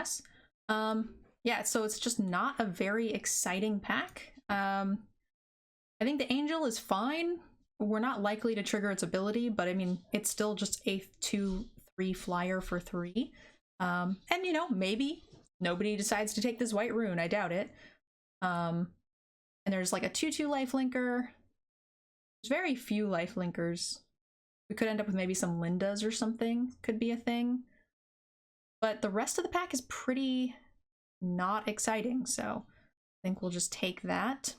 guess. Yeah, so it's just not a very exciting pack. I think the Angel is fine. We're not likely to trigger its ability, but I mean, it's still just a 2/3 flyer for 3. And you know, maybe nobody decides to take this white rune. I doubt it. And there's like a 2/2 lifelinker. There's very few lifelinkers. We could end up with maybe some Lindas or something. Could be a thing. But the rest of the pack is pretty not exciting, so I think we'll just take that.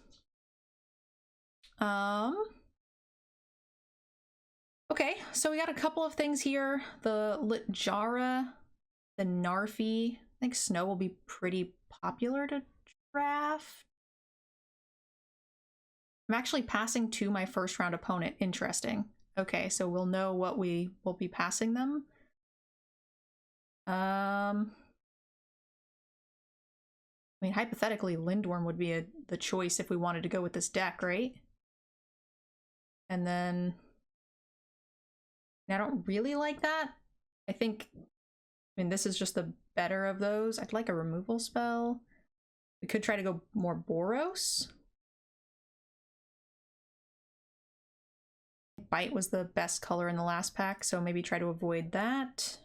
Okay, so we got a couple of things here. The Litjara, the Narfi. I think Snow will be pretty popular to draft. I'm actually passing to my first round opponent. Interesting. Okay, so we'll know what we will be passing them. I mean, hypothetically, Lindworm would be the choice if we wanted to go with this deck, right? And then I don't really like that. I mean, this is just the better of those. I'd like a removal spell. We could try to go more Boros. Bite was the best color in the last pack, so maybe try to avoid that.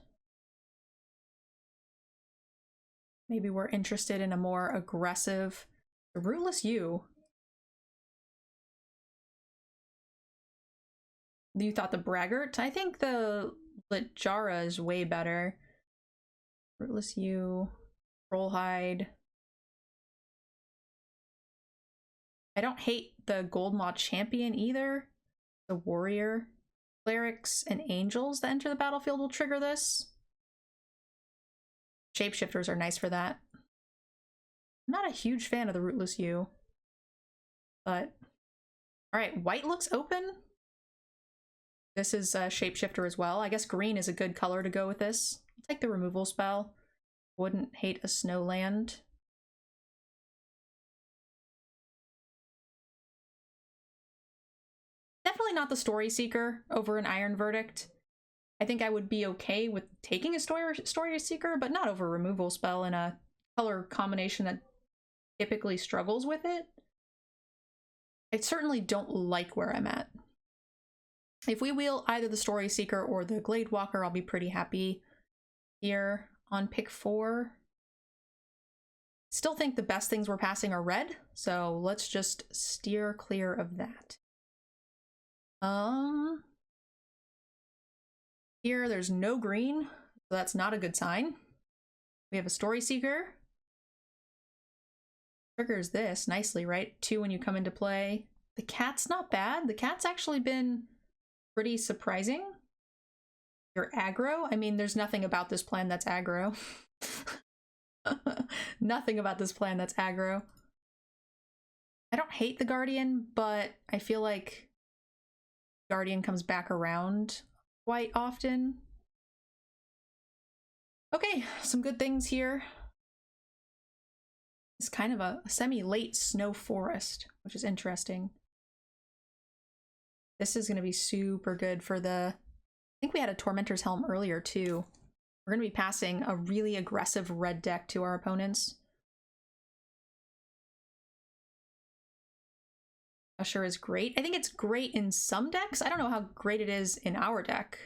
Maybe we're interested in a more aggressive Rootless U. You thought the Braggart? I think the Litjara is way better. Rootless U, Trollhide. I don't hate the Goldmaw Champion either. The Warrior, Clerics, and Angels that enter the battlefield will trigger this. Shapeshifters are nice for that. I'm not a huge fan of the Rootless U, but alright, white looks open. This is a Shapeshifter as well. I guess green is a good color to go with this. I'll take the removal spell. Wouldn't hate a Snowland. Definitely not the Story Seeker over an Iron Verdict. I think I would be okay with taking a Story Seeker, but not over a removal spell in a color combination that typically struggles with it. I certainly don't like where I'm at. If we wheel either the Story Seeker or the Glade Walker, I'll be pretty happy here on pick 4. Still think the best things we're passing are red, so let's just steer clear of that. Here there's no green, so that's not a good sign. We have a Story Seeker. Triggers this nicely, right? 2 when you come into play. The cat's not bad. The cat's actually been pretty surprising. You're aggro. I mean, there's nothing about this plan that's aggro. Nothing about this plan that's aggro. I don't hate the Guardian, but I feel like Guardian comes back around quite often. Okay, some good things here. It's kind of a semi-late snow forest, which is interesting. This is going to be super good for the... I think we had a Tormentor's Helm earlier too. We're going to be passing a really aggressive red deck to our opponents. Usher is great. I think it's great in some decks. I don't know how great it is in our deck.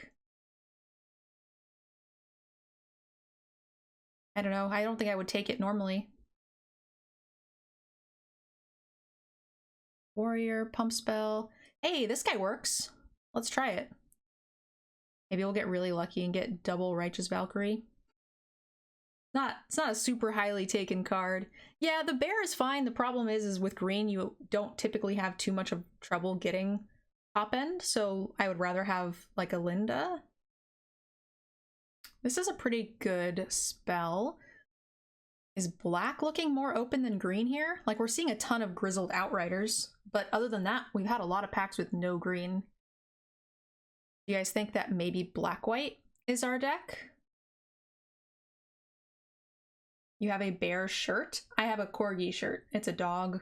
I don't know. I don't think I would take it normally. Warrior, Pump Spell. Hey, this guy works. Let's try it. Maybe we'll get really lucky and get double Righteous Valkyrie. It's not a super highly taken card. Yeah, the bear is fine. The problem is with green, you don't typically have too much of trouble getting top end, so I would rather have like a Linda. This is a pretty good spell. Is black looking more open than green here? Like, we're seeing a ton of Grizzled Outriders, but other than that, we've had a lot of packs with no green. Do you guys think that maybe black-white is our deck? You have a bear shirt? I have a corgi shirt. It's a dog.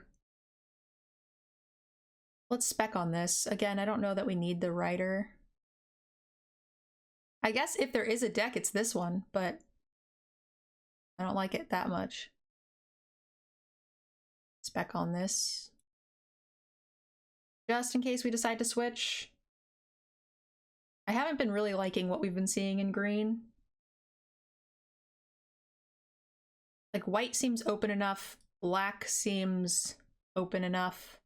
Let's spec on this. Again, I don't know that we need the rider. I guess if there is a deck, it's this one, but I don't like it that much. Spec on this. Just in case we decide to switch. I haven't been really liking what we've been seeing in green. Like, white seems open enough. Black seems open enough.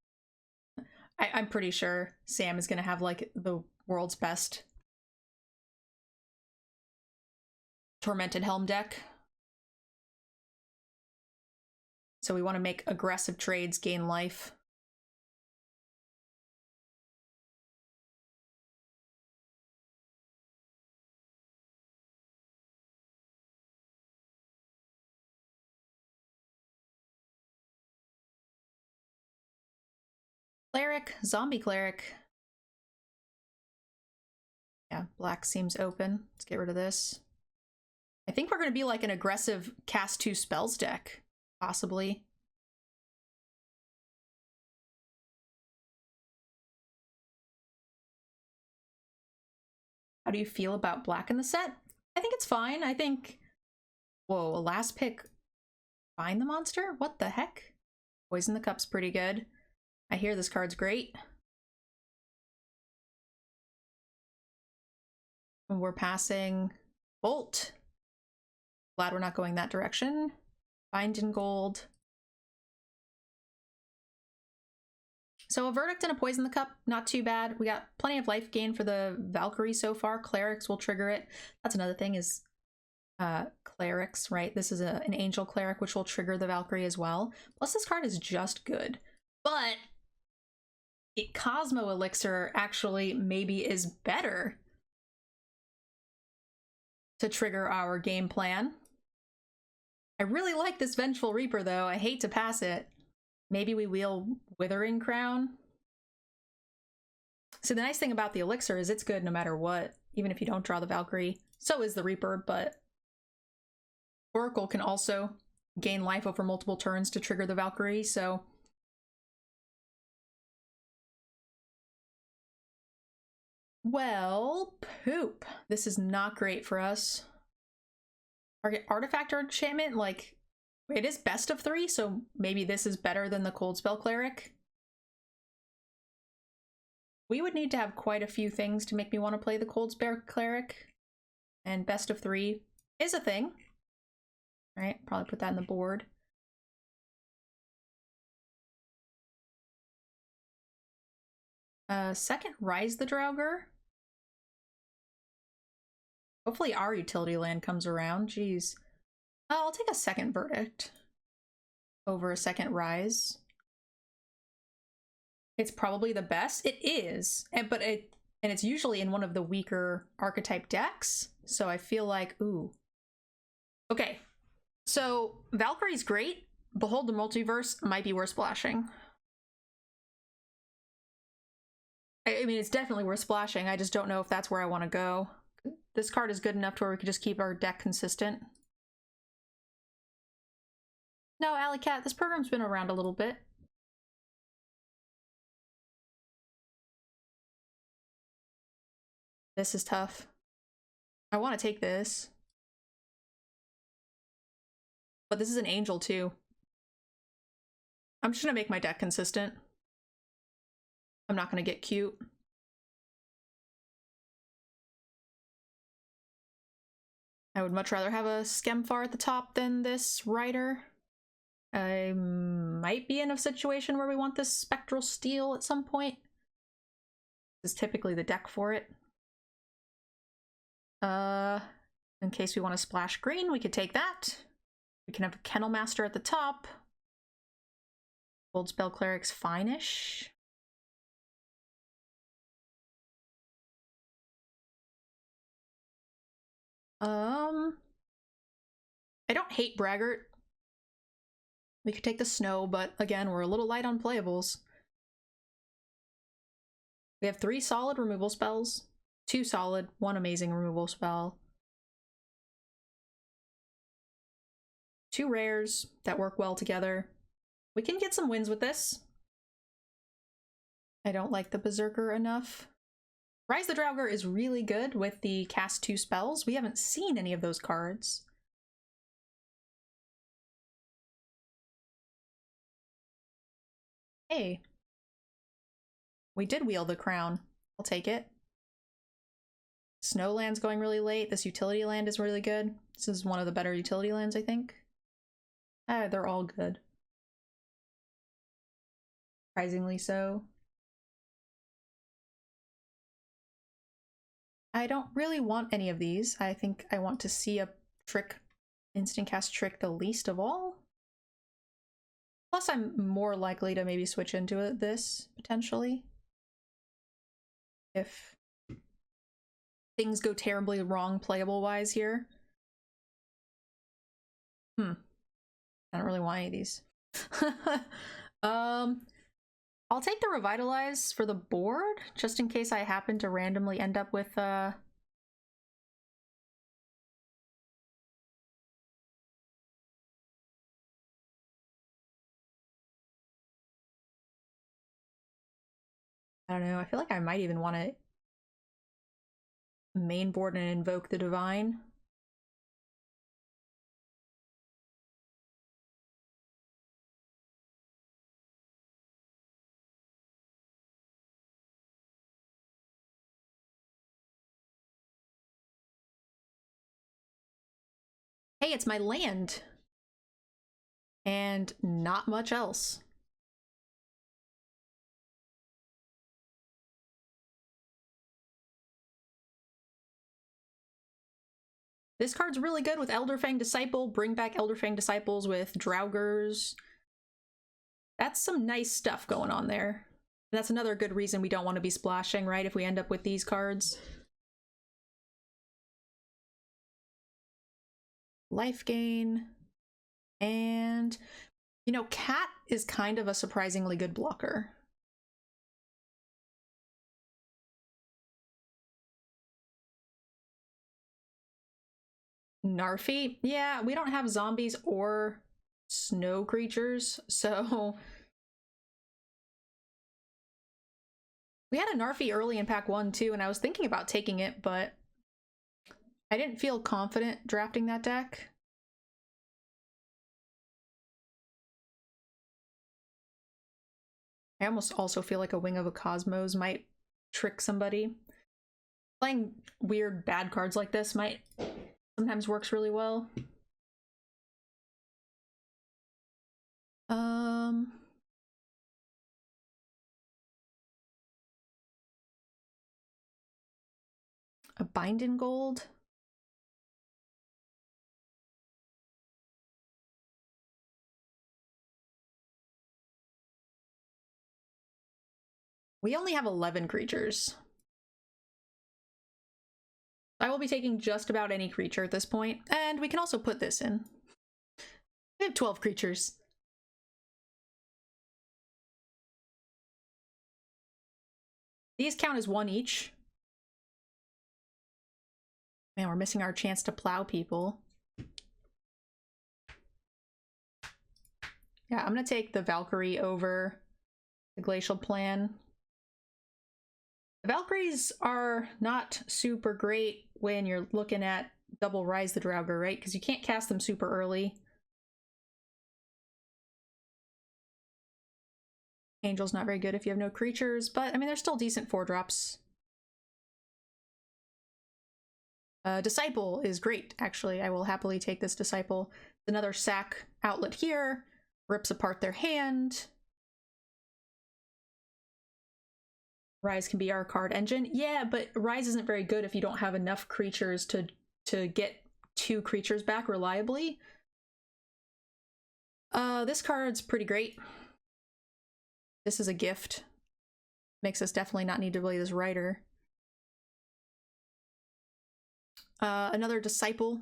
I'm pretty sure Sam is going to have, like, the world's best Tormented Helm deck. So we want to make aggressive trades, gain life. Cleric, zombie cleric. Yeah, black seems open. Let's get rid of this. I think we're going to be like an aggressive cast 2 spells deck, possibly. How do you feel about black in the set? I think it's fine. I think... Whoa, a last pick. Find the monster? What the heck? Poison the Cup's pretty good. I hear this card's great. And we're passing Bolt. Glad we're not going that direction. Bind in gold. So a Verdict and a Poison the Cup, not too bad. We got plenty of life gain for the Valkyrie so far. Clerics will trigger it. That's another thing is clerics, right? This is an Angel Cleric, which will trigger the Valkyrie as well. Plus this card is just good. But Cosmo Elixir actually maybe is better to trigger our game plan. I really like this Vengeful Reaper though. I hate to pass it. Maybe we wheel Withering Crown. So the nice thing about the Elixir is it's good no matter what, even if you don't draw the Valkyrie. So is the Reaper, but Oracle can also gain life over multiple turns to trigger the Valkyrie, so... Well, poop. This is not great for us. Artifact or enchantment, like, it is best of 3, so maybe this is better than the Cold Spell Cleric. We would need to have quite a few things to make me want to play the Cold Spell Cleric. And best of 3 is a thing. Right, probably put that in the board. Second, Rise the Draugr. Hopefully our utility land comes around. Jeez. I'll take a second Verdict over a second Rise. It's probably the best. It is, and it's usually in one of the weaker archetype decks. So I feel like, ooh. Okay, so Valkyrie's great. Behold the Multiverse might be worth splashing. I mean, it's definitely worth splashing. I just don't know if that's where I want to go. This card is good enough to where we could just keep our deck consistent. No, Alley Cat, this program's been around a little bit. This is tough. I want to take this. But this is an Angel too. I'm just gonna make my deck consistent. I'm not gonna get cute. I would much rather have a Skemfar at the top than this Rider. I might be in a situation where we want this Spectral Steel at some point. This is typically the deck for it. In case we want to splash green, we could take that. We can have a Kennel Master at the top. Cold Spell Cleric's fine-ish. I don't hate Braggart. We could take the Snow, but again, we're a little light on playables. We have 3 solid removal spells, 2 solid, 1 amazing removal spell. 2 rares that work well together. We can get some wins with this. I don't like the Berserker enough. Rise the Draugr is really good with the cast 2 spells. We haven't seen any of those cards. Hey. We did wield the crown. I'll take it. Snowland's going really late. This utility land is really good. This is one of the better utility lands, I think. They're all good. Surprisingly so. I don't really want any of these. I think I want to see a trick, instant cast trick the least of all. Plus I'm more likely to maybe switch into this, potentially. If things go terribly wrong playable-wise here. I don't really want any of these. I'll take the Revitalize for the board, just in case I happen to randomly end up with, I don't know, I feel like I might even want to main board and invoke the Divine. Hey, it's my land! And not much else. This card's really good with Elderfang Disciple. Bring back Elderfang Disciples with Draugrs. That's some nice stuff going on there. And that's another good reason we don't want to be splashing, right? If we end up with these cards. Life gain. And, you know, Cat is kind of a surprisingly good blocker. Narfi? Yeah, we don't have zombies or snow creatures, so... We had a Narfi early in pack 1 too, and I was thinking about taking it, but I didn't feel confident drafting that deck. I almost also feel like a Wing of a Cosmos might trick somebody. Playing weird bad cards like this might sometimes works really well. A Bind in Gold. We only have 11 creatures. I will be taking just about any creature at this point, and we can also put this in. We have 12 creatures. These count as 1 each. Man, we're missing our chance to plow people. Yeah, I'm gonna take the Valkyrie over the Glacial Plan. The Valkyries are not super great when you're looking at double Rise the Draugr, right? Because you can't cast them super early. Angel's not very good if you have no creatures, but I mean, they're still decent 4-drops. Disciple is great, actually. I will happily take this Disciple. Another sack outlet here, rips apart their hand. Rise can be our card engine. Yeah, but Rise isn't very good if you don't have enough creatures to get 2 creatures back reliably. This card's pretty great. This is a gift. Makes us definitely not need to play this Rider. Another Disciple.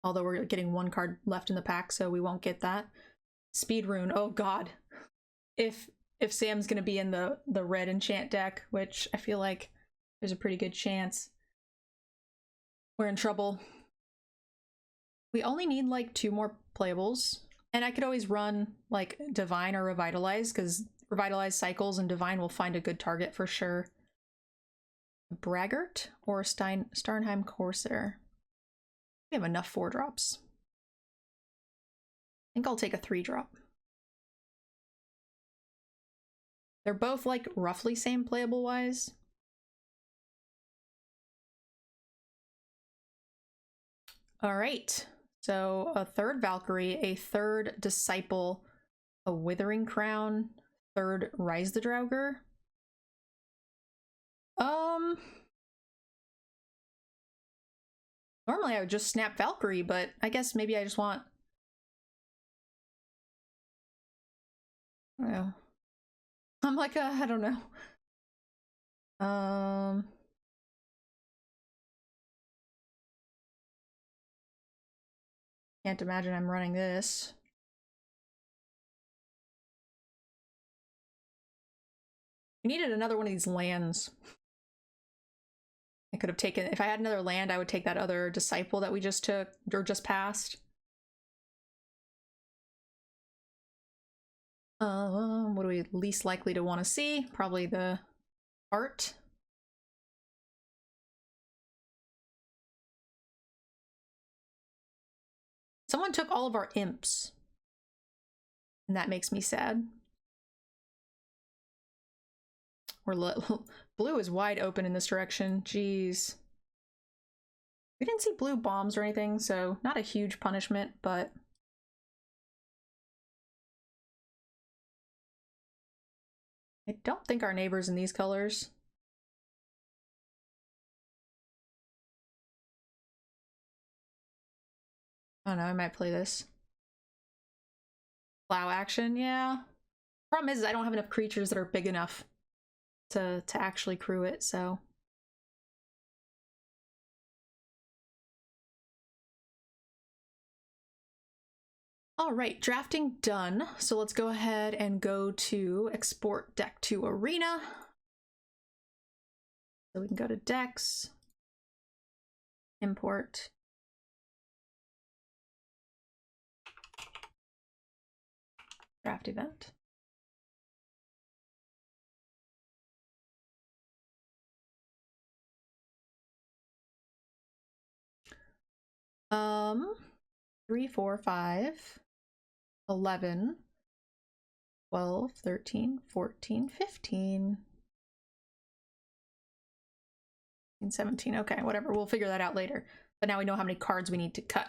Although we're getting 1 card left in the pack, so we won't get that. Speed Rune. Oh god. If Sam's gonna be in the red enchant deck, which I feel like there's a pretty good chance, we're in trouble. We only need like 2 more playables, and I could always run like Divine or Revitalize, because Revitalize cycles and Divine will find a good target for sure. Braggart or Starnheim Corsair? We have enough 4-drops. I think I'll take a 3-drop. They're both like roughly same playable wise. All right, so a third Valkyrie, a third Disciple, a Withering Crown, third Rise the Draugr. Normally I would just snap Valkyrie, but I guess maybe I just want... Well, I'm like, I don't know. Can't imagine I'm running this. I needed another one of these lands. I could have taken, if I had another land, I would take that other Disciple that we just took, or just passed. What are we least likely to want to see? Probably the art. Someone took all of our imps. And that makes me sad. Blue is wide open in this direction. Jeez. We didn't see blue bombs or anything, so not a huge punishment, but... I don't think our neighbor's in these colors. I don't know, I might play this. Plow action, yeah. Problem is I don't have enough creatures that are big enough to actually crew it, so... All right, drafting done. So let's go ahead and go to export deck to arena. So we can go to decks, import. Draft event. Three, 4, 5, 11, 12, 13, 14, 15, 17. Okay, whatever. We'll figure that out later. But now we know how many cards we need to cut.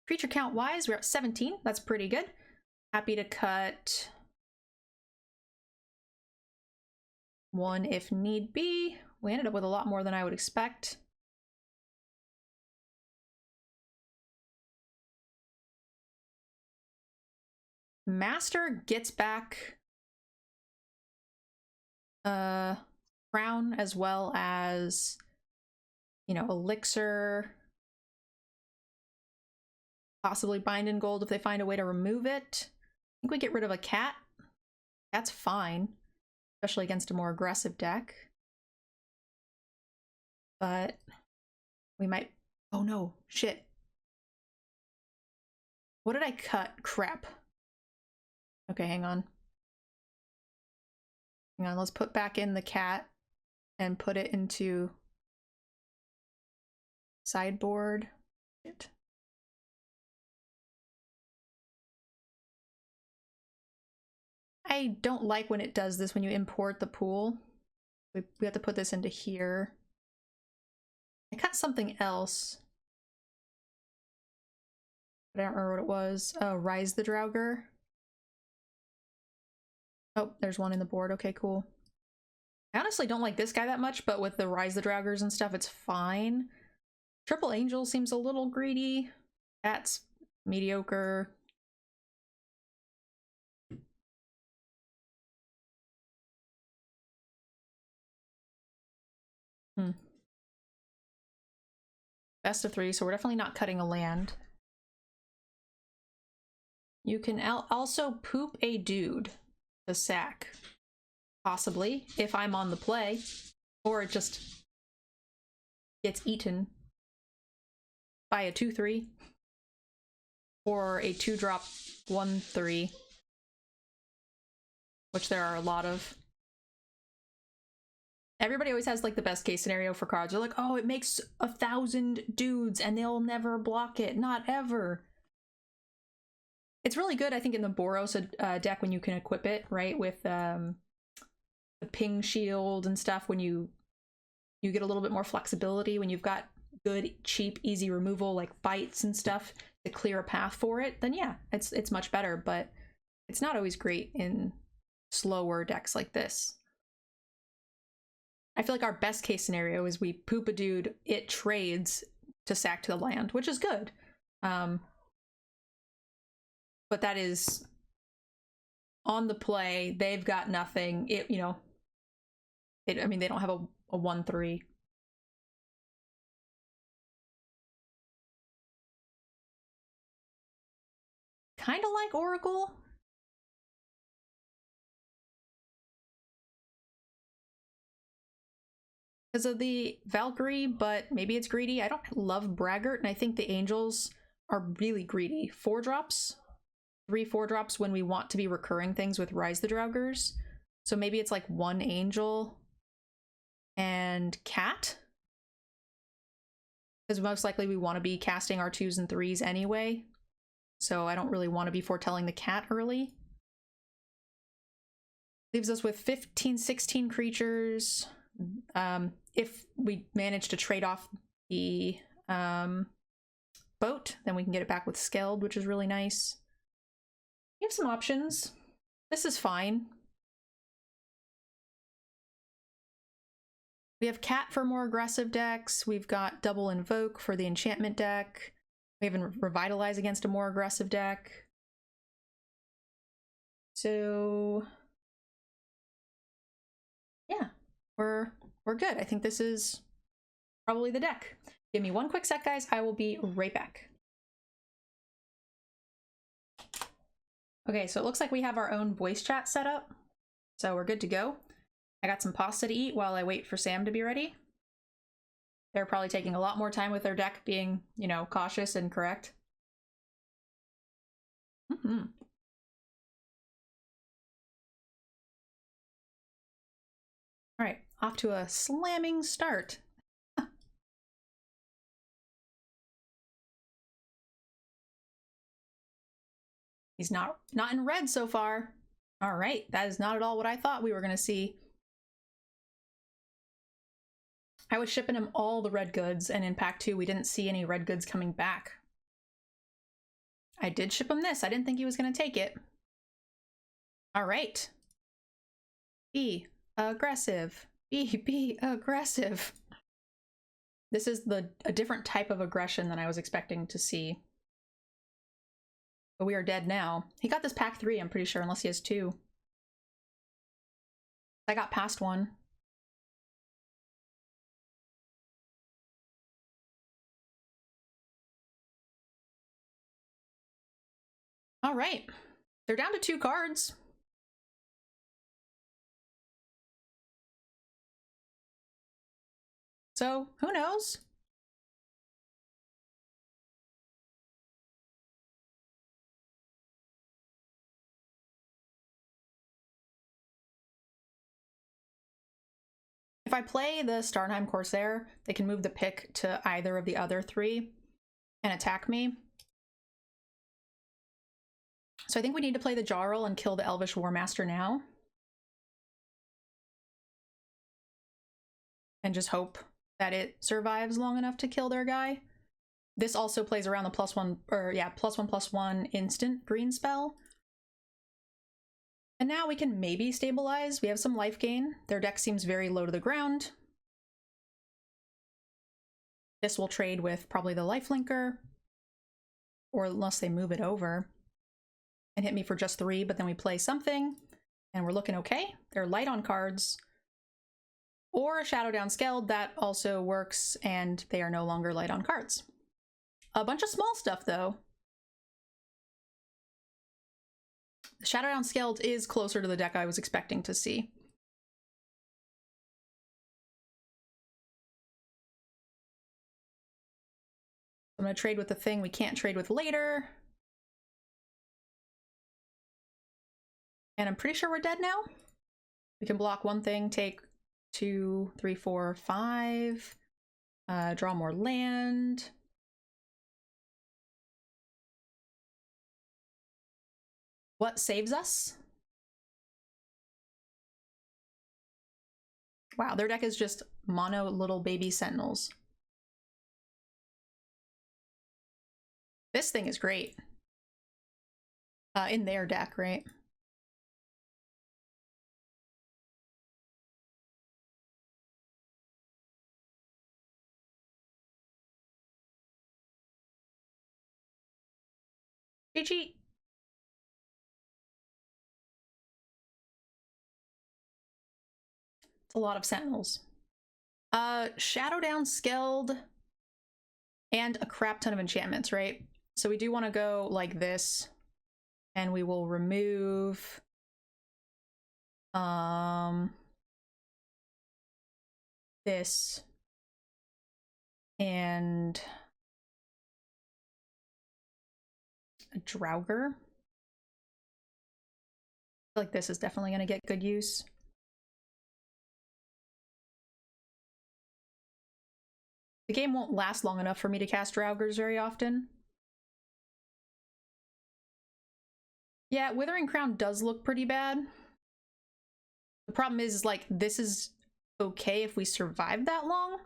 Creature count wise, we're at 17. That's pretty good. Happy to cut 1 if need be. We ended up with a lot more than I would expect. Master gets back Crown as well as, you know, Elixir, possibly Bind in Gold if they find a way to remove it. I think we get rid of a cat. That's fine, especially against a more aggressive deck. But we might... Oh no, shit. What did I cut? Crap. Okay, hang on. Hang on, let's put back in the cat and put it into sideboard. I don't like when it does this when you import the pool. We have to put this into here. I cut something else. But I don't remember what it was. Oh, Rise the Draugr. Oh, there's one in the board. Okay, cool. I honestly don't like this guy that much, but with the Rise the Draugrs and stuff, it's fine. Triple Angel seems a little greedy. That's mediocre. Best of 3, so we're definitely not cutting a land. You can also poop a dude to sack. Possibly, if I'm on the play. Or it just gets eaten by a 2/3. Or a 2-drop 1/3. Which there are a lot of. Everybody always has like the best case scenario for cards. They're like, oh, it makes 1,000 dudes and they'll never block it. Not ever. It's really good, I think, in the Boros deck when you can equip it, right? With the ping shield and stuff when you get a little bit more flexibility when you've got good, cheap, easy removal like fights and stuff to clear a path for it, then yeah, it's much better, but it's not always great in slower decks like this. I feel like our best case scenario is we poop a dude, it trades to sack to the land, which is good. But that is on the play, they've got nothing. It, you know, I mean, they don't have a 1/3. Kind of like Oracle. Because of the Valkyrie, but maybe it's greedy. I don't love Braggart, and I think the Angels are really greedy. 4-drops, 3 4-drops when we want to be recurring things with Rise the Draugrs. So maybe it's like 1 Angel and Cat. Because most likely we want to be casting our 2s and 3s anyway. So I don't really want to be foretelling the Cat early. Leaves us with 15, 16 creatures. If we manage to trade off the boat, then we can get it back with Skeld, which is really nice. We have some options. This is fine. We have Cat for more aggressive decks. We've got Double Invoke for the enchantment deck. We have Revitalize against a more aggressive deck. So yeah, we're good. I think this is probably the deck. Give me one quick sec, guys. I will be right back. Okay, so it looks like we have our own voice chat set up. So we're good to go. I got some pasta to eat while I wait for Sam to be ready. They're probably taking a lot more time with their deck being, you know, cautious and correct. Mm-hmm. All right, off to a slamming start. He's not in red so far. All right, that is not at all what I thought we were going to see. I was shipping him all the red goods, and in pack 2, we didn't see any red goods coming back. I did ship him this. I didn't think he was going to take it. All right. Be aggressive. Be aggressive. This is a different type of aggression than I was expecting to see. But we are dead now. He got this pack 3, I'm pretty sure, unless he has 2. I got past 1. All right. They're down to 2 cards. So, who knows? If I play the Starnheim Corsair, they can move the pick to either of the other 3 and attack me. So I think we need to play the Jarl and kill the Elvish Warmaster now. And just hope that it survives long enough to kill their guy. This also plays around the +1/+1 instant green spell. And now we can maybe stabilize. We have some life gain. Their deck seems very low to the ground. This will trade with probably the lifelinker, or unless they move it over and hit me for just 3, but then we play something and we're looking okay. They're light on cards. Or a Shadow Down Skeld, that also works, and they are no longer light on cards. A bunch of small stuff, though. The Shadow Down Skeld is closer to the deck I was expecting to see. I'm going to trade with the thing we can't trade with later. And I'm pretty sure we're dead now. We can block 1 thing, take 2, 3, 4, 5. Draw more land. What saves us? Wow, their deck is just mono little baby sentinels. This thing is great. In their deck, right? GG. It's a lot of sentinels. Shadow Down Skeld and a crap ton of enchantments, right? So we do want to go like this, and we will remove this and a Draugr. I feel like this is definitely going to get good use. The game won't last long enough for me to cast Draugrs very often. Yeah, Withering Crown does look pretty bad. The problem is, like, this is okay if we survive that long.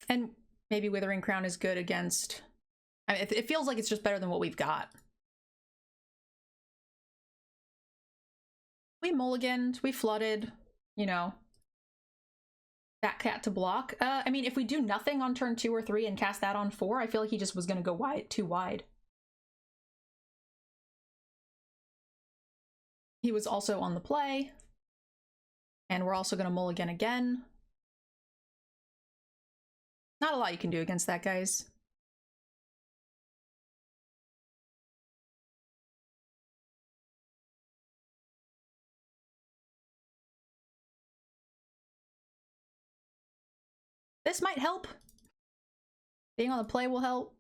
And maybe Withering Crown is good against... I mean, it feels like it's just better than what we've got. We mulliganed, we flooded, you know. That cat to block. I mean, if we do nothing on turn 2 or 3 and cast that on 4, I feel like he just was gonna go too wide. He was also on the play. And we're also gonna mulligan again. Not a lot you can do against that, guys. This might help. Being on the play will help.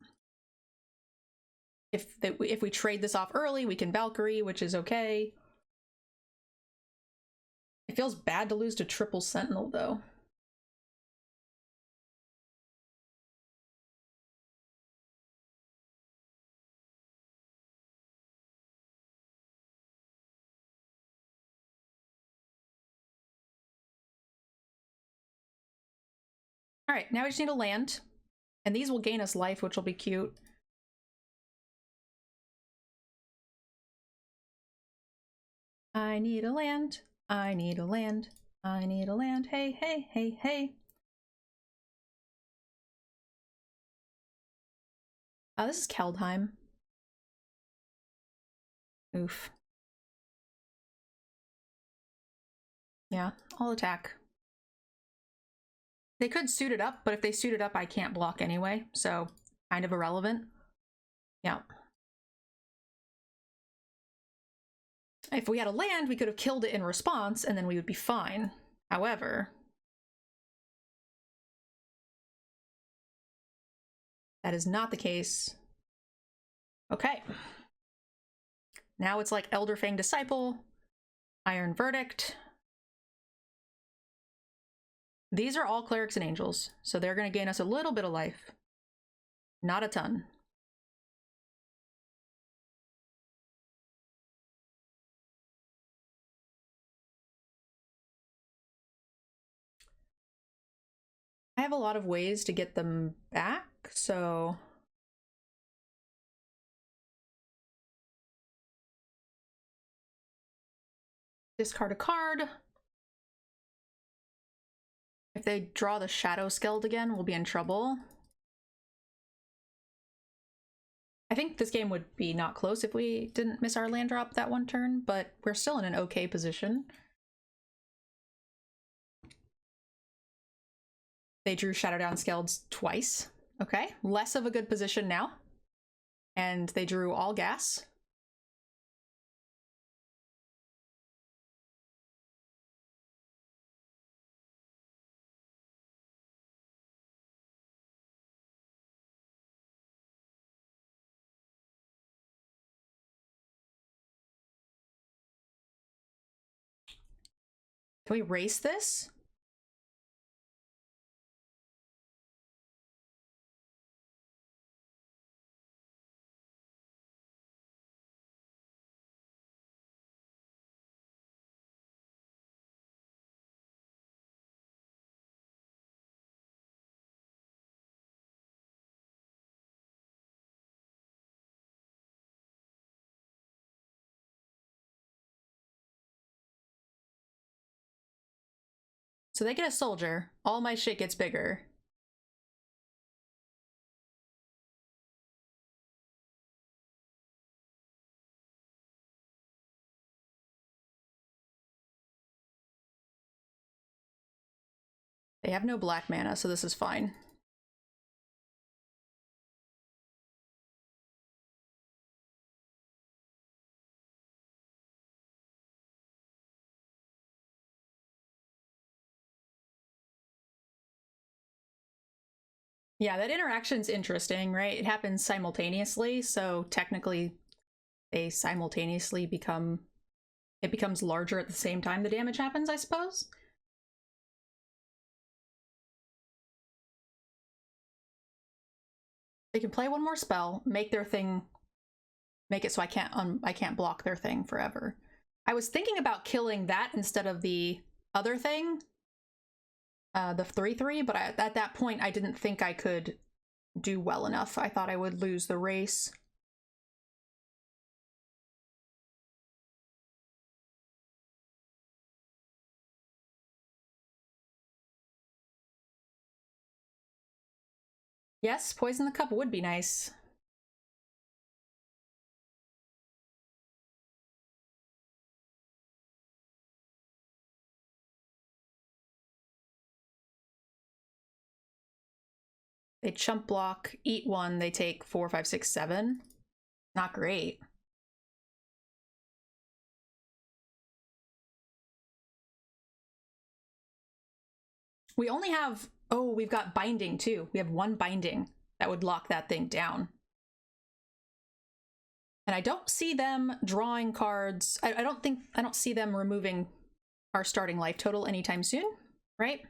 If we trade this off early, we can Valkyrie, which is okay. It feels bad to lose to triple Sentinel, though. All right, now we just need a land. And these will gain us life, which will be cute. I need a land. I need a land. I need a land. Hey, hey, hey, hey. This is Keldheim. Oof. Yeah, I'll attack. They could suit it up, but if they suit it up, I can't block anyway, so kind of irrelevant. Yeah. If we had a land, we could have killed it in response, and then we would be fine. However, that is not the case. Okay. Now it's like Elderfang Disciple, Iron Verdict. These are all clerics and angels, so they're going to gain us a little bit of life. Not a ton. I have a lot of ways to get them back, so... Discard a card. If they draw the Shadow Skeld again, we'll be in trouble. I think this game would be not close if we didn't miss our land drop that one turn, but we're still in an okay position. They drew Shadow Down Skelds twice. Okay, less of a good position now. And they drew all gas. Can we race this? So they get a soldier. All my shit gets bigger. They have no black mana, so this is fine. Yeah, that interaction's interesting, right? It happens simultaneously, so technically they simultaneously become... It becomes larger at the same time the damage happens, I suppose? They can play one more spell, make their thing... Make it so I can't block their thing forever. I was thinking about killing that instead of the other thing, the 3/3, but at that point I didn't think I could do well enough. I thought I would lose the race. Yes, poison the cup would be nice. They chump block, eat one, they take 4, 5, 6, 7. Not great. We only have... Oh, we've got binding too. We have one binding that would lock that thing down. And I don't see them drawing cards. I don't see them removing our starting life total anytime soon, right?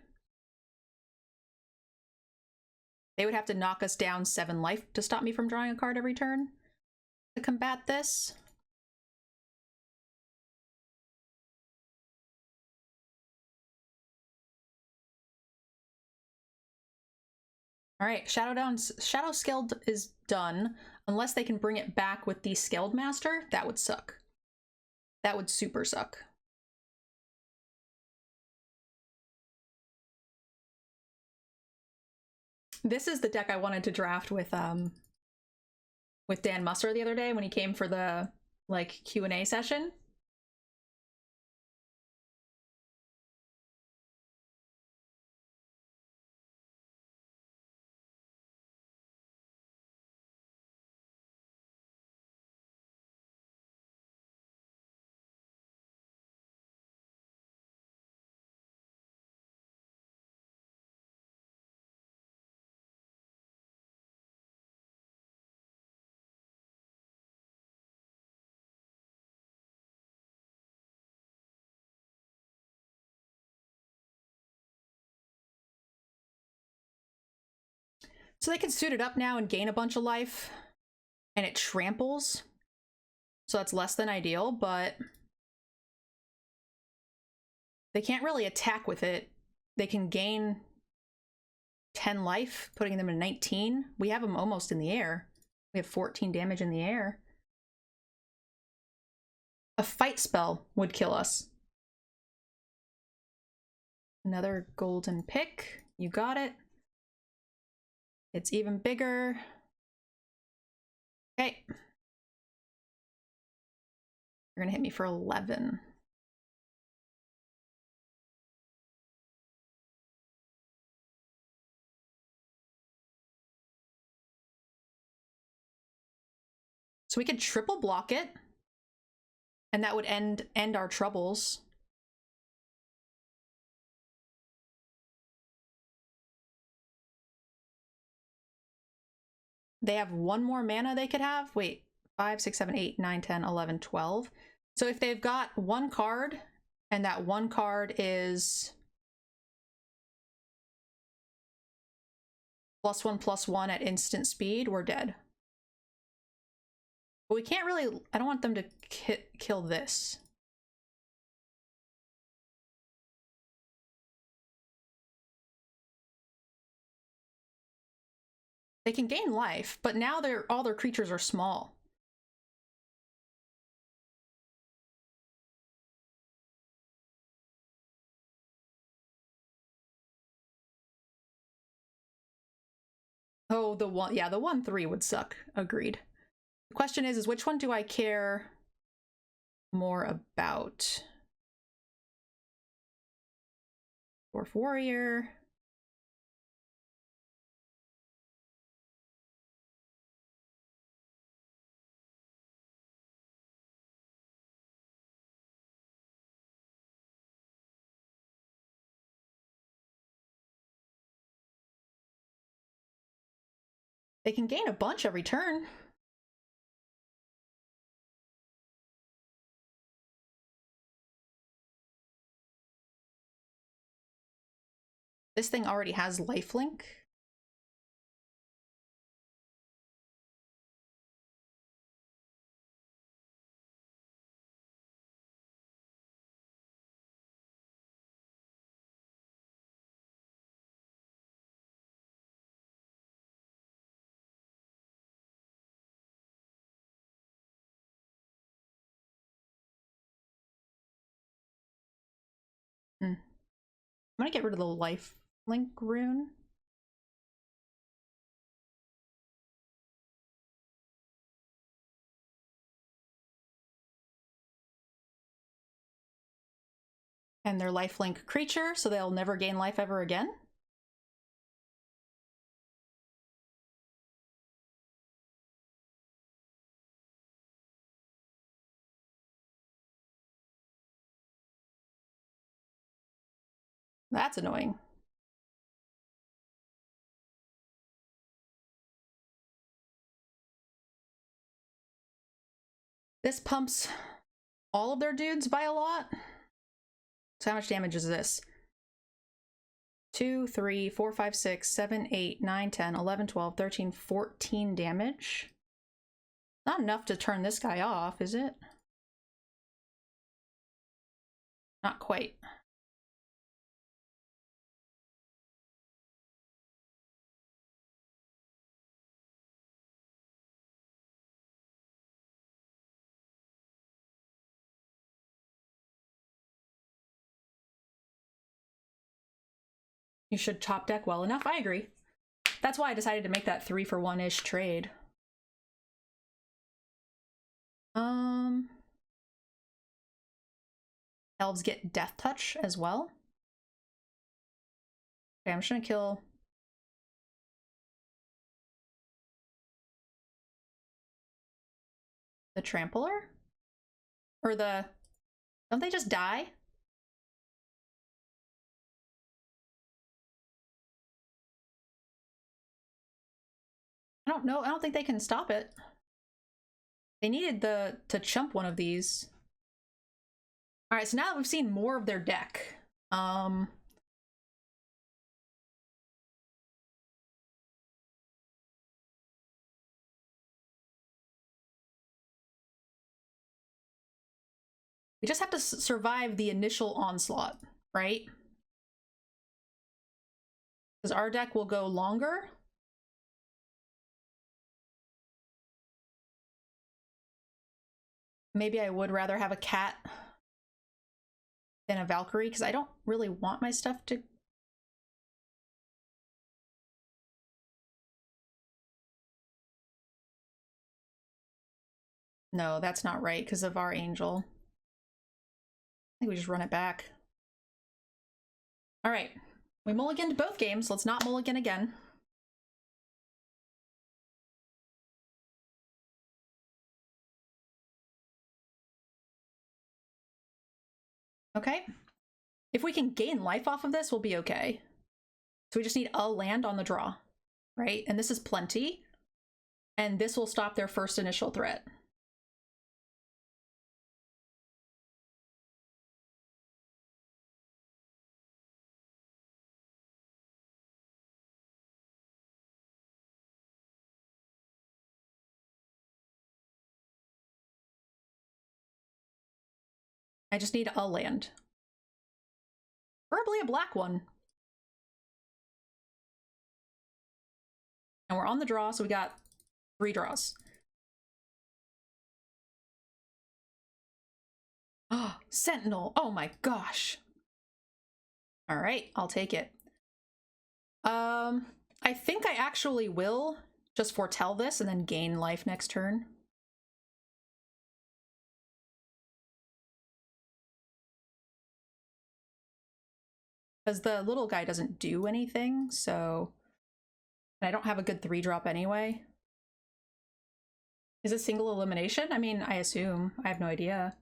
They would have to knock us down 7 life to stop me from drawing a card every turn to combat this. All right, Shadow Skeld is done. Unless they can bring it back with the Skeld Master, that would suck. That would super suck. This is the deck I wanted to draft with Dan Musser the other day when he came for the like Q&A session. So they can suit it up now and gain a bunch of life, and it tramples. So that's less than ideal, but they can't really attack with it. They can gain 10 life, putting them in 19. We have them almost in the air. We have 14 damage in the air. A fight spell would kill us. Another golden pick. You got it. It's even bigger. Okay. You're gonna hit me for 11. So we could triple block it, and that would end our troubles. They have one more mana they could have. Wait, 5, 6, 7, 8, 9, 10, 11, 12. So if they've got one card, and that one card is +1/+1 at instant speed, we're dead. But we can't really... I don't want them to kill this. They can gain life, but now all their creatures are small. Oh, the one, yeah, the 1/3 would suck. Agreed. The question is which one do I care more about? Dwarf Warrior. They can gain a bunch every turn. This thing already has lifelink. I'm gonna get rid of the lifelink rune. And their lifelink creature, so they'll never gain life ever again. That's annoying. This pumps all of their dudes by a lot. So how much damage is this? 2, 3, 4, 5, 6, 7, 8, 9, 10, 11, 12, 13, 14 damage. Not enough to turn this guy off, is it? Not quite. You should top deck well enough. I agree. That's why I decided to make that 3-for-1-ish trade. Elves get Death Touch as well. Okay, I'm just gonna kill the Trampler? Or the... Don't they just die? I don't know. I don't think they can stop it. They needed to chump one of these. All right, so now that we've seen more of their deck, we just have to survive the initial onslaught, right? Because our deck will go longer. Maybe I would rather have a cat than a Valkyrie, because I don't really want my stuff to... No, that's not right, because of our angel. I think we just run it back. All right, we mulliganed both games. Let's not mulligan again. Okay. If we can gain life off of this, we'll be okay. So we just need a land on the draw, right? And this is plenty. And this will stop their first initial threat. I just need a land. Preferably a black one. And we're on the draw, so we got 3 draws. Oh, Sentinel. Oh my gosh. All right, I'll take it. I think I actually will just foretell this and then gain life next turn. Because the little guy doesn't do anything, so... And I don't have a good 3-drop anyway. Is it single elimination? I mean, I assume. I have no idea.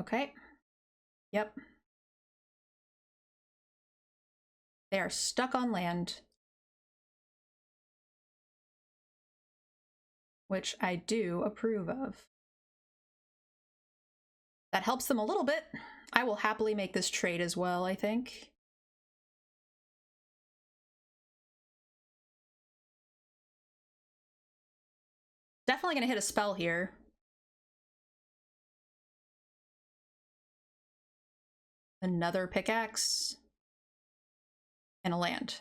Okay. Yep. They are stuck on land. Which I do approve of. That helps them a little bit. I will happily make this trade as well, I think. Definitely gonna hit a spell here. Another pickaxe. And a land.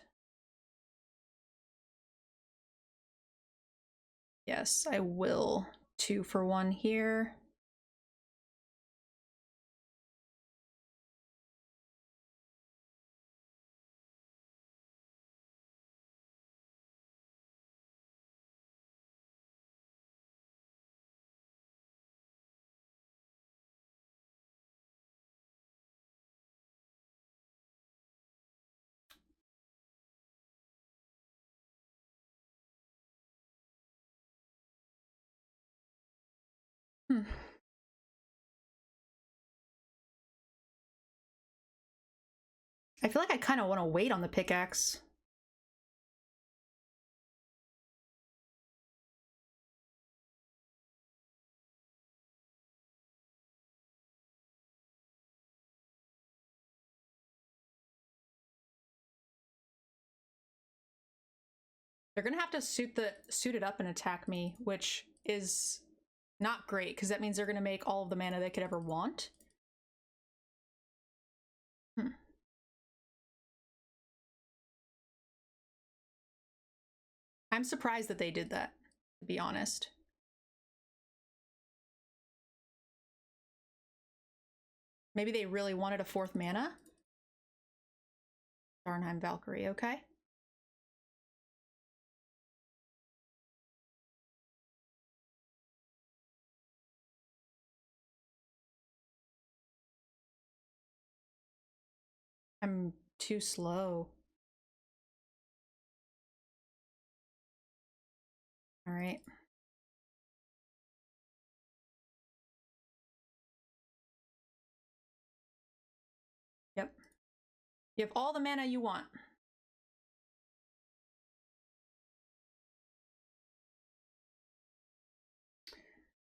Yes, I will 2 for 1 here. I feel like I kind of want to wait on the pickaxe. They're gonna have to suit it up and attack me, which is not great, because that means they're gonna make all of the mana they could ever want. I'm surprised that they did that, to be honest. Maybe they really wanted a 4th mana? Darnheim Valkyrie, okay. I'm too slow. All right. Yep. You have all the mana you want.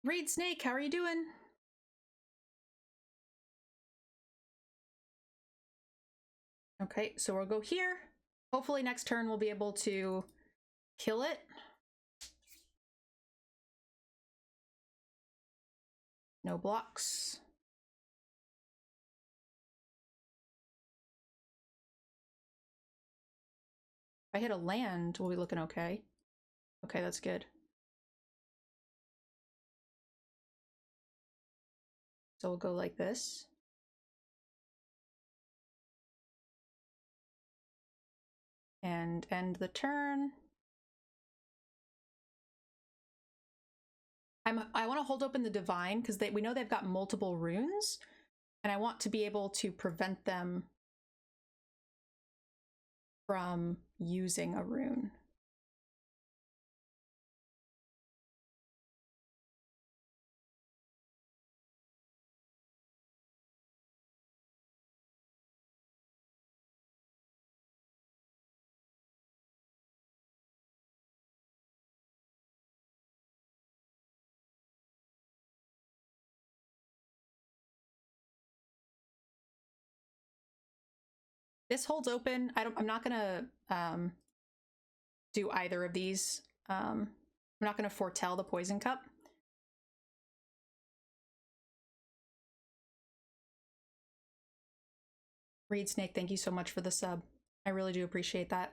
Reed Snake, how are you doing? Okay, so we'll go here. Hopefully next turn we'll be able to kill it. No blocks. If I hit a land, we'll be looking okay. Okay, that's good. So we'll go like this. And end the turn. I want to hold open the Divine because we know they've got multiple runes, and I want to be able to prevent them from using a rune. This holds open. I'm not gonna do either of these. I'm not gonna foretell the Poison Cup. Reed Snake, thank you so much for the sub. I really do appreciate that.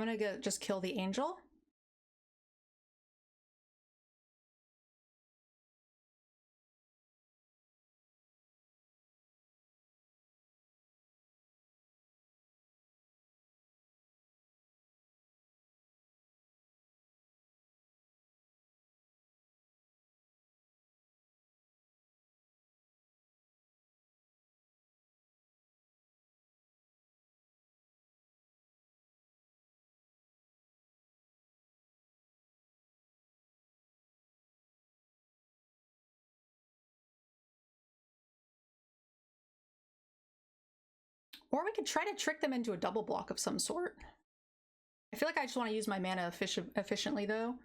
I'm gonna go just kill the angel. Or we could try to trick them into a double block of some sort. I feel like I just want to use my mana efficiently, though.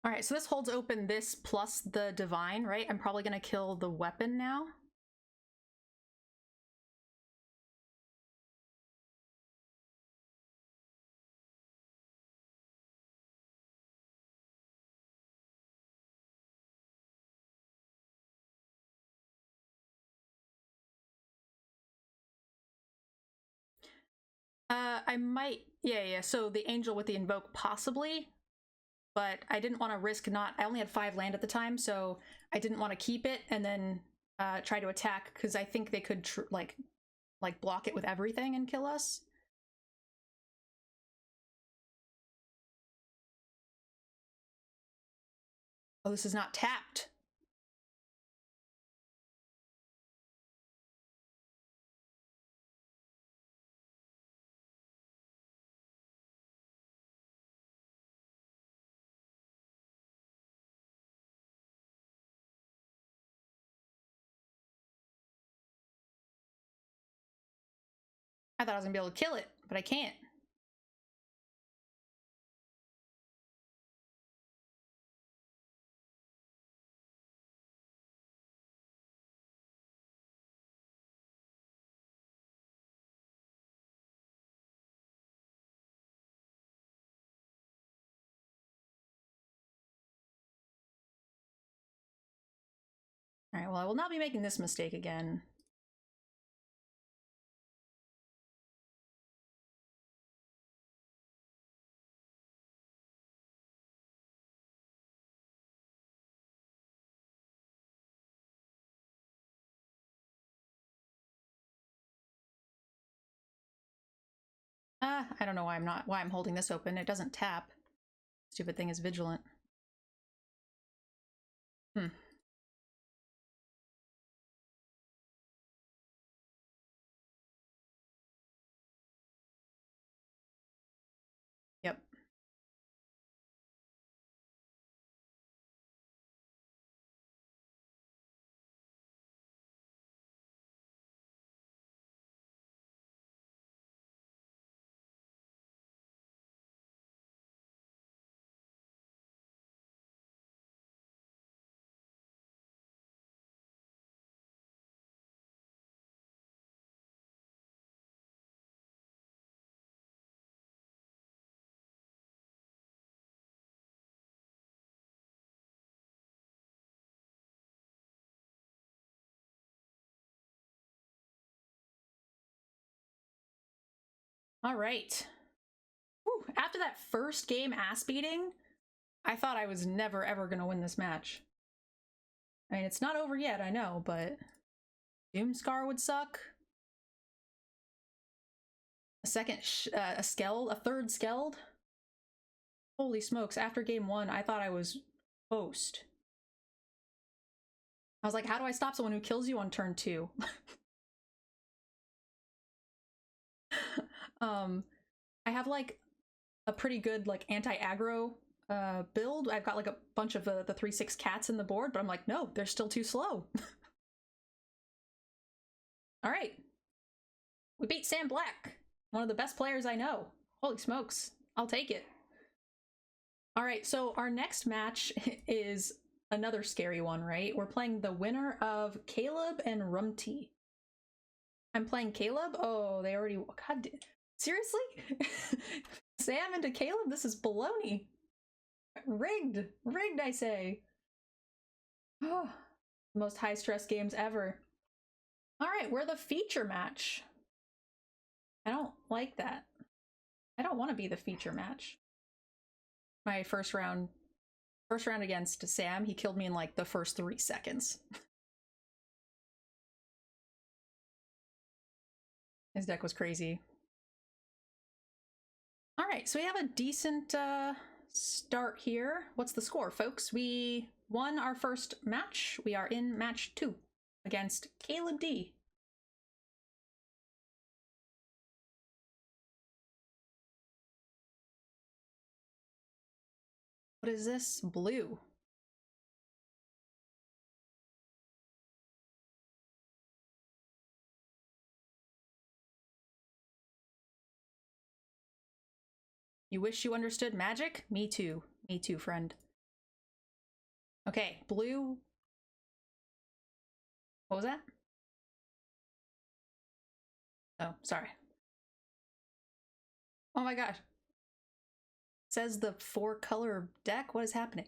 All right, so this holds open this plus the divine, right? I'm probably gonna kill the weapon now. I might, yeah. So the angel with the invoke, possibly, but I didn't want to risk not. I only had 5 land at the time, so I didn't want to keep it and then try to attack because I think they could like block it with everything and kill us. Oh, this is not tapped. I thought I was gonna be able to kill it, but I can't. All right, well, I will not be making this mistake again. I don't know why I'm holding this open. It doesn't tap. Stupid thing is vigilant. Yep. All right. Whew. After that first game ass beating, I thought I was never ever gonna win this match. I mean, it's not over yet, I know, but Doomscar would suck. A third Skeld. Holy smokes, after game 1, I thought I was toast. I was like, how do I stop someone who kills you on turn 2? I have like a pretty good like anti-aggro build. I've got like a bunch of the 3/6 cats in the board, but I'm like, no, they're still too slow. All right. We beat Sam Black, one of the best players I know. Holy smokes. I'll take it. All right, so our next match is another scary one, right? We're playing the winner of Caleb and Rumty. I'm playing Caleb? Oh, they already... God, seriously? Sam into Caleb? This is baloney. Rigged. Rigged, I say. Oh, most high-stress games ever. All right, we're the feature match. I don't like that. I don't want to be the feature match. My first round against Sam, he killed me in like the first 3 seconds. His deck was crazy. All right, so we have a decent start here. What's the score, folks? We won our first match. We are in match 2 against Caleb D. What is this? Blue. You wish you understood magic? Me too. Me too, friend. Okay, blue. What was that? Oh, sorry. Oh my gosh. Says the 4-color deck? What is happening?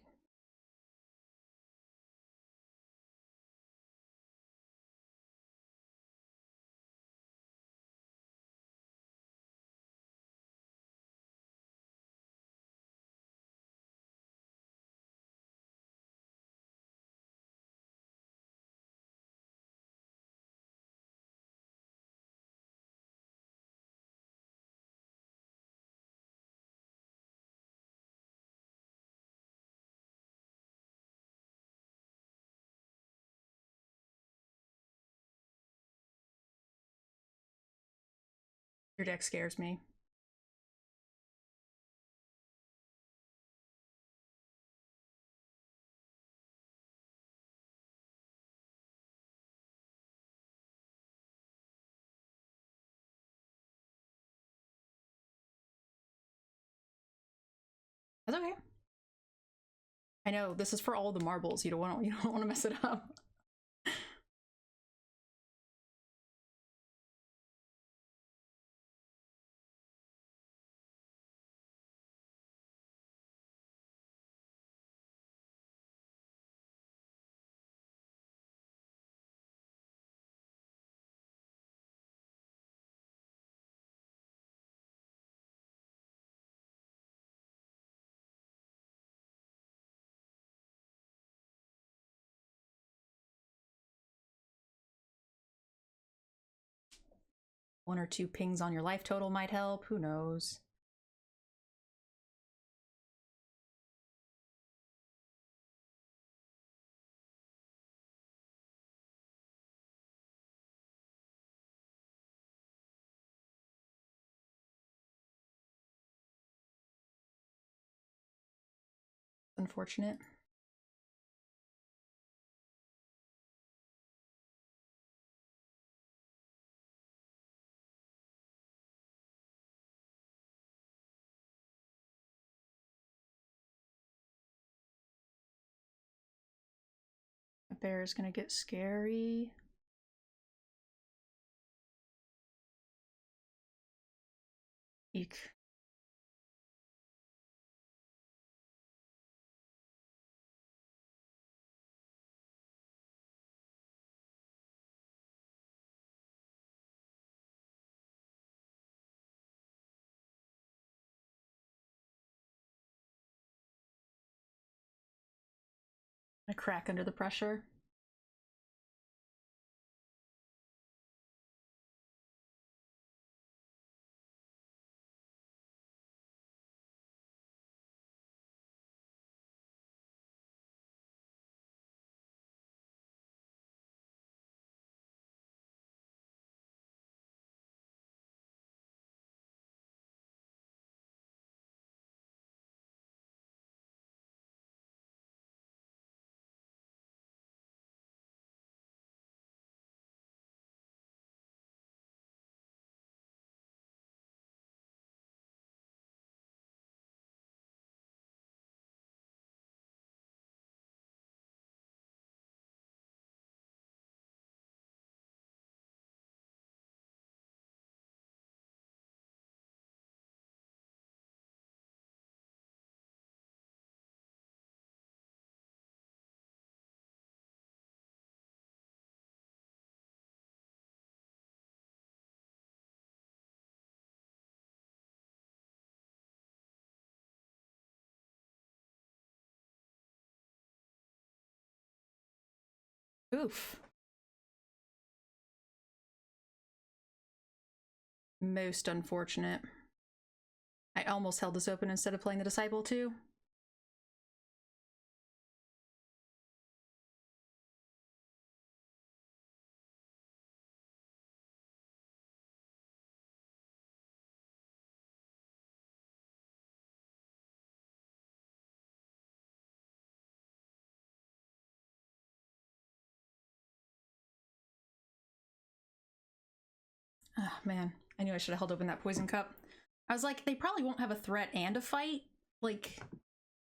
Your deck scares me. That's okay. I know, this is for all the marbles. You don't want to mess it up. One or 2 pings on your life total might help. Who knows? Unfortunate. The bear is gonna get scary. Eek. A crack under the pressure. Oof. Most unfortunate. I almost held this open instead of playing the Disciple too. Oh man, I knew I should have held open that poison cup. I was like, they probably won't have a threat and a fight. Like,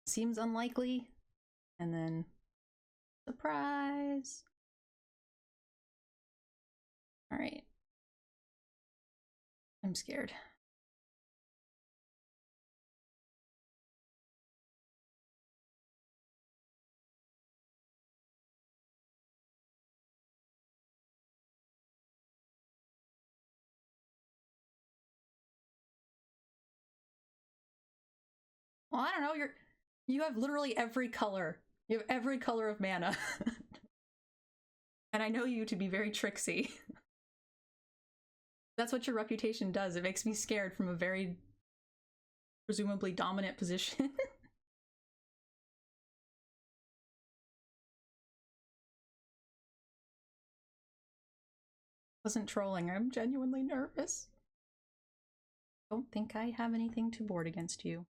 seems unlikely. And then, surprise! Alright. I'm scared. Well, I don't know, you have literally every color. You have every color of mana. And I know you to be very tricksy. That's what your reputation does. It makes me scared from a very presumably dominant position. Wasn't trolling, I'm genuinely nervous. Don't think I have anything to board against you.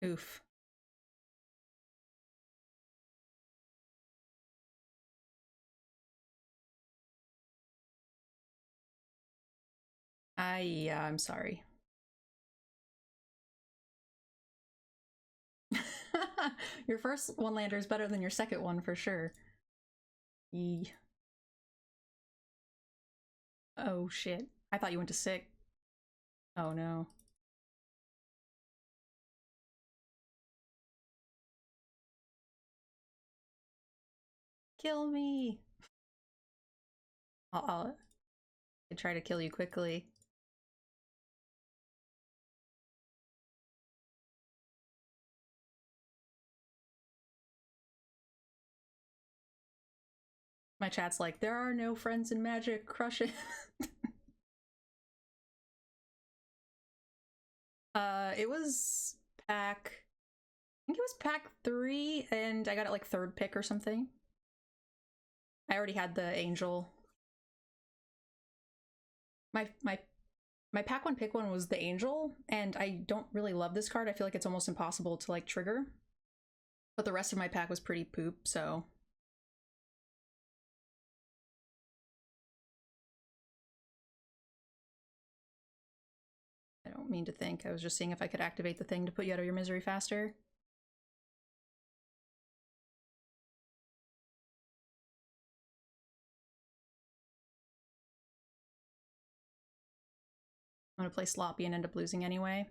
Oof. I'm sorry. Your first one-lander is better than your second one for sure. Yee. Oh shit. I thought you went to sick. Oh no. Kill me! I'll try to kill you quickly. My chat's like, there are no friends in Magic, crush it. It was pack... I think it was pack 3, and I got it like 3rd pick or something. I already had the Angel. My pack 1 pick one was the Angel, and I don't really love this card. I feel like it's almost impossible to like trigger. But the rest of my pack was pretty poop, so... I don't mean to think. I was just seeing if I could activate the thing to put you out of your misery faster. I'm gonna play sloppy and end up losing anyway.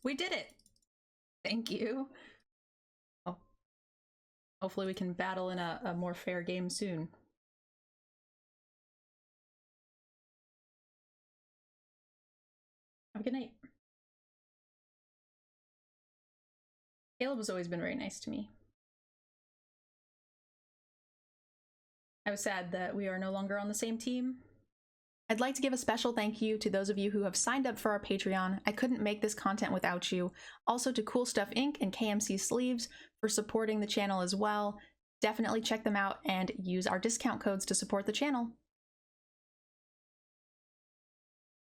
We did it! Thank you. Oh. Hopefully we can battle in a more fair game soon. Have a good night. Caleb has always been very nice to me. I was sad that we are no longer on the same team. I'd like to give a special thank you to those of you who have signed up for our Patreon. I couldn't make this content without you. Also to Cool Stuff Inc. and KMC Sleeves for supporting the channel as well. Definitely check them out and use our discount codes to support the channel.